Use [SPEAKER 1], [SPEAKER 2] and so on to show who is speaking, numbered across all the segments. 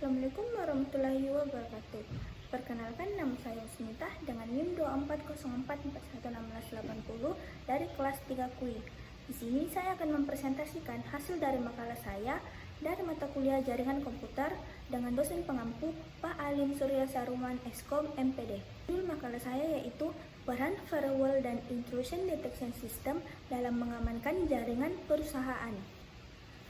[SPEAKER 1] Assalamualaikum warahmatullahi wabarakatuh. Perkenalkan, nama saya Usmitah dengan NIM 2404411680 dari kelas 3 KUI. Di sini saya akan mempresentasikan hasil dari makalah saya dari mata kuliah Jaringan Komputer dengan dosen pengampu Pak Alim Surya Saruman Eskom MPD. Judul makalah saya yaitu Peran Firewall dan Intrusion Detection System dalam mengamankan jaringan perusahaan.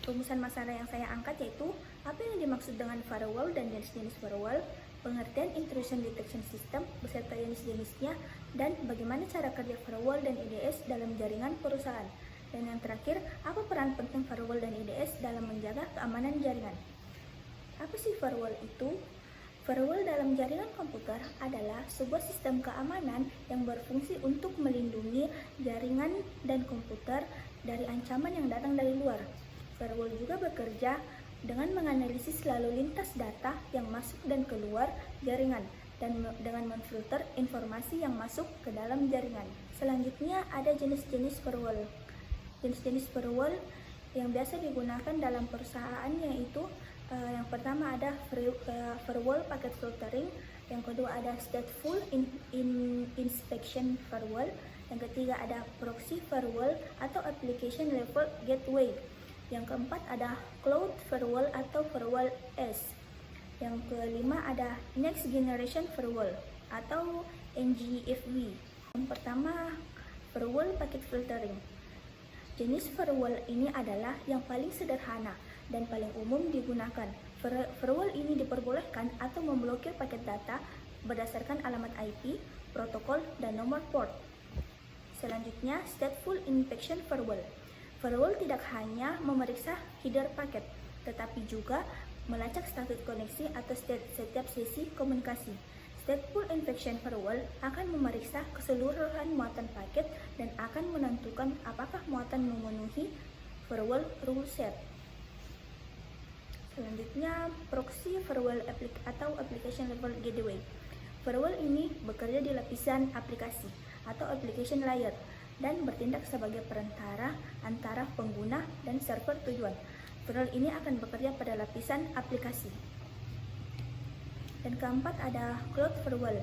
[SPEAKER 1] Rumusan masalah yang saya angkat yaitu apa yang dimaksud dengan firewall dan jenis-jenis firewall, pengertian intrusion detection system beserta jenis-jenisnya, dan bagaimana cara kerja firewall dan IDS dalam jaringan perusahaan. Dan yang terakhir, apa peran penting firewall dan IDS dalam menjaga keamanan jaringan. Apa sih firewall itu? Firewall dalam jaringan komputer adalah sebuah sistem keamanan yang berfungsi untuk melindungi jaringan dan komputer dari ancaman yang datang dari luar. Firewall juga bekerja dengan menganalisis lalu lintas data yang masuk dan keluar jaringan dan dengan memfilter informasi yang masuk ke dalam jaringan. Selanjutnya ada jenis-jenis firewall. Jenis-jenis firewall yang biasa digunakan dalam perusahaan yaitu yang pertama ada firewall packet filtering, yang kedua ada stateful inspection firewall, yang ketiga ada proxy firewall atau application level gateway. Yang keempat ada Cloud Firewall atau Firewall S. Yang kelima ada Next Generation Firewall atau NGFW. Yang pertama, Firewall Packet Filtering. Jenis firewall ini adalah yang paling sederhana dan paling umum digunakan. Firewall ini diperbolehkan atau memblokir paket data berdasarkan alamat IP, protokol, dan nomor port. Selanjutnya, Stateful Inspection Firewall. Firewall tidak hanya memeriksa header paket, tetapi juga melacak status koneksi atau setiap sesi komunikasi. Stateful Inspection Firewall akan memeriksa keseluruhan muatan paket dan akan menentukan apakah muatan memenuhi firewall rule set. Selanjutnya, Proxy Firewall atau Application Level Gateway. Firewall ini bekerja di lapisan aplikasi atau application layer dan bertindak sebagai perantara antara pengguna dan server tujuan. Firewall ini akan bekerja pada lapisan aplikasi. Dan keempat ada Cloud Firewall.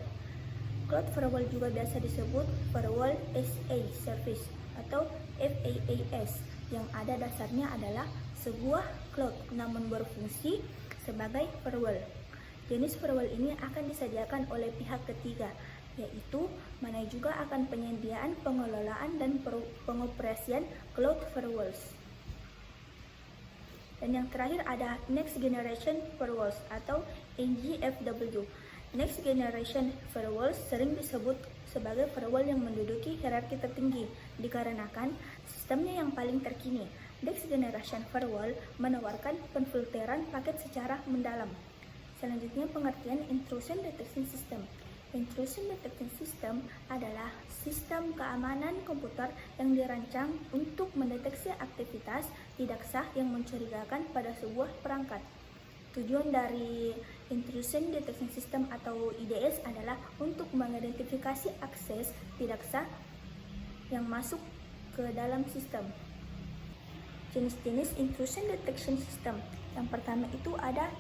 [SPEAKER 1] Cloud Firewall juga biasa disebut Firewall as a Service atau FaaS, yang ada dasarnya adalah sebuah cloud namun berfungsi sebagai firewall. Jenis firewall ini akan disediakan oleh pihak ketiga, yaitu mana juga akan penyediaan, pengelolaan, dan pengoperasian cloud firewalls. Dan yang terakhir ada Next Generation Firewalls atau NGFW. Next Generation Firewalls sering disebut sebagai firewall yang menduduki hierarki tertinggi dikarenakan sistemnya yang paling terkini. Next Generation Firewall menawarkan penfilteran paket secara mendalam. Selanjutnya, pengertian Intrusion Detection System. Intrusion Detection System adalah sistem keamanan komputer yang dirancang untuk mendeteksi aktivitas tidak sah yang mencurigakan pada sebuah perangkat. Tujuan dari Intrusion Detection System atau IDS adalah untuk mengidentifikasi akses tidak sah yang masuk ke dalam sistem. Jenis-jenis Intrusion Detection System. Yang pertama itu ada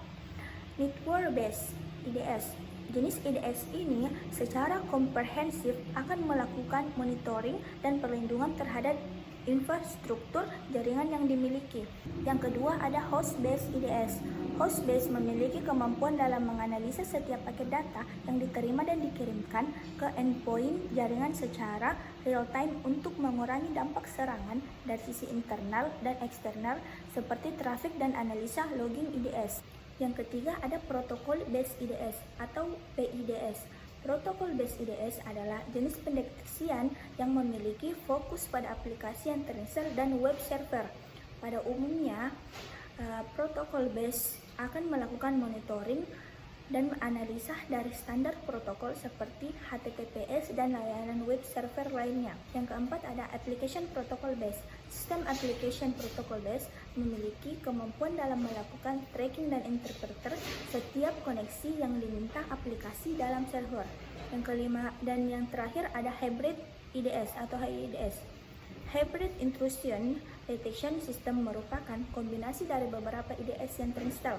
[SPEAKER 1] Network Based IDS. Jenis IDS ini secara komprehensif akan melakukan monitoring dan perlindungan terhadap infrastruktur jaringan yang dimiliki. Yang kedua ada Host-Based IDS. Host-Based memiliki kemampuan dalam menganalisa setiap paket data yang diterima dan dikirimkan ke endpoint jaringan secara real-time untuk mengurangi dampak serangan dari sisi internal dan eksternal seperti traffic dan analisa logging IDS. Yang ketiga ada Protocol Based IDS atau PIDS. Protocol Based IDS adalah jenis pendeteksian yang memiliki fokus pada aplikasi yang terinstall dan web server. Pada umumnya, Protocol Based akan melakukan monitoring dan analisa dari standar protokol seperti HTTPS dan layanan web server lainnya. Yang keempat ada Application Protocol Based. Sistem Application Protocol Based memiliki kemampuan dalam melakukan tracking dan interpreter setiap koneksi yang diminta aplikasi dalam server. Yang kelima dan yang terakhir ada Hybrid IDS atau HIDS. Hybrid Intrusion Detection System merupakan kombinasi dari beberapa IDS yang terinstall.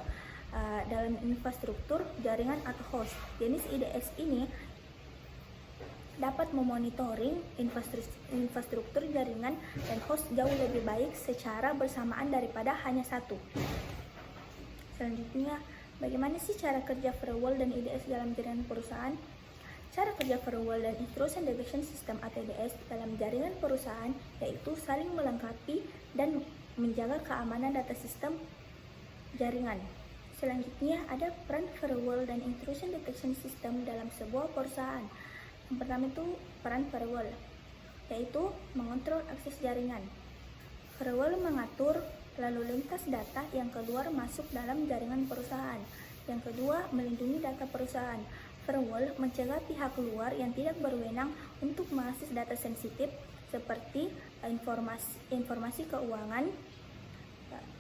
[SPEAKER 1] dalam infrastruktur jaringan atau host. Jenis IDS ini dapat memonitoring infrastruktur jaringan dan host jauh lebih baik secara bersamaan daripada hanya satu. Selanjutnya, bagaimana sih cara kerja firewall dan IDS dalam jaringan perusahaan? Cara kerja firewall dan Intrusion Detection System atau IDS dalam jaringan perusahaan yaitu saling melengkapi dan menjaga keamanan data sistem jaringan. Selanjutnya, ada peran firewall dan Intrusion Detection System dalam sebuah perusahaan. Yang pertama itu peran firewall, yaitu mengontrol akses jaringan. Firewall mengatur lalu lintas data yang keluar masuk dalam jaringan perusahaan. Yang kedua, melindungi data perusahaan. Firewall mencegah pihak luar yang tidak berwenang untuk mengakses data sensitif seperti informasi keuangan,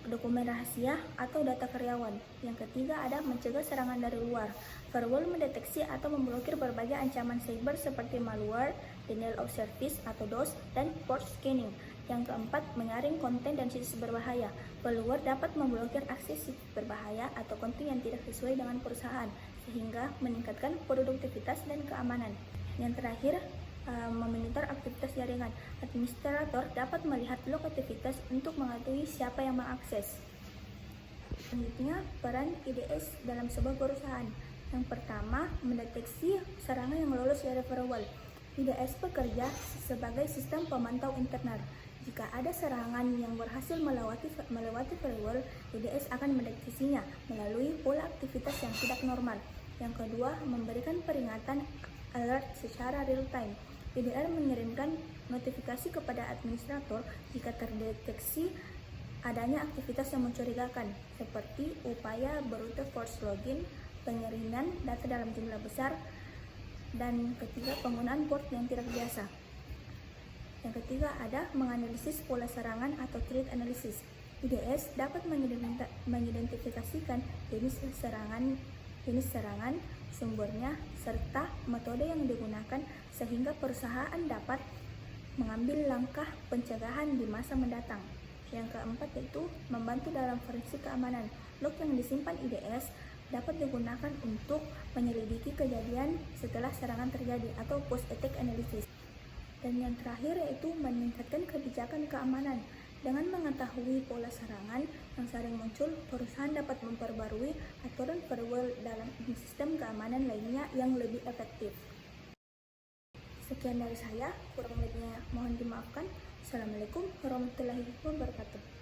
[SPEAKER 1] dokumen rahasia, atau data karyawan. Yang ketiga ada mencegah serangan dari luar. Firewall mendeteksi atau memblokir berbagai ancaman cyber seperti malware, denial of service atau DOS, dan port scanning. Yang keempat, menyaring konten dan situs berbahaya. Firewall dapat memblokir akses situs berbahaya atau konten yang tidak sesuai dengan perusahaan, sehingga meningkatkan produktivitas dan keamanan. Yang terakhir, memonitor aktivitas jaringan. Administrator dapat melihat log aktivitas untuk mengetahui siapa yang mengakses. Selanjutnya, peran IDS dalam sebuah perusahaan. Yang pertama, mendeteksi serangan yang lolos dari firewall. IDS bekerja sebagai sistem pemantau internal. Jika ada serangan yang berhasil melewati firewall, IDS akan mendeteksinya melalui pola aktivitas yang tidak normal. Yang kedua, memberikan peringatan alert secara real time. IDR mengirimkan notifikasi kepada administrator jika terdeteksi adanya aktivitas yang mencurigakan, seperti upaya brute force login, pengiriman data dalam jumlah besar, dan ketiga, penggunaan port yang tidak biasa. Yang ketiga ada menganalisis pola serangan atau threat analysis. IDS dapat mengidentifikasikan jenis serangan, sumbernya, serta metode yang digunakan sehingga perusahaan dapat mengambil langkah pencegahan di masa mendatang. Yang keempat yaitu membantu dalam forensik keamanan. Log yang disimpan IDS dapat digunakan untuk menyelidiki kejadian setelah serangan terjadi atau post-attack analysis. Dan yang terakhir yaitu meningkatkan kebijakan keamanan. Dengan mengetahui pola serangan yang sering muncul, perusahaan dapat memperbarui aturan firewall dalam sistem keamanan lainnya yang lebih efektif. Sekian dari saya, kurang lebihnya mohon dimaafkan. Assalamualaikum warahmatullahi wabarakatuh.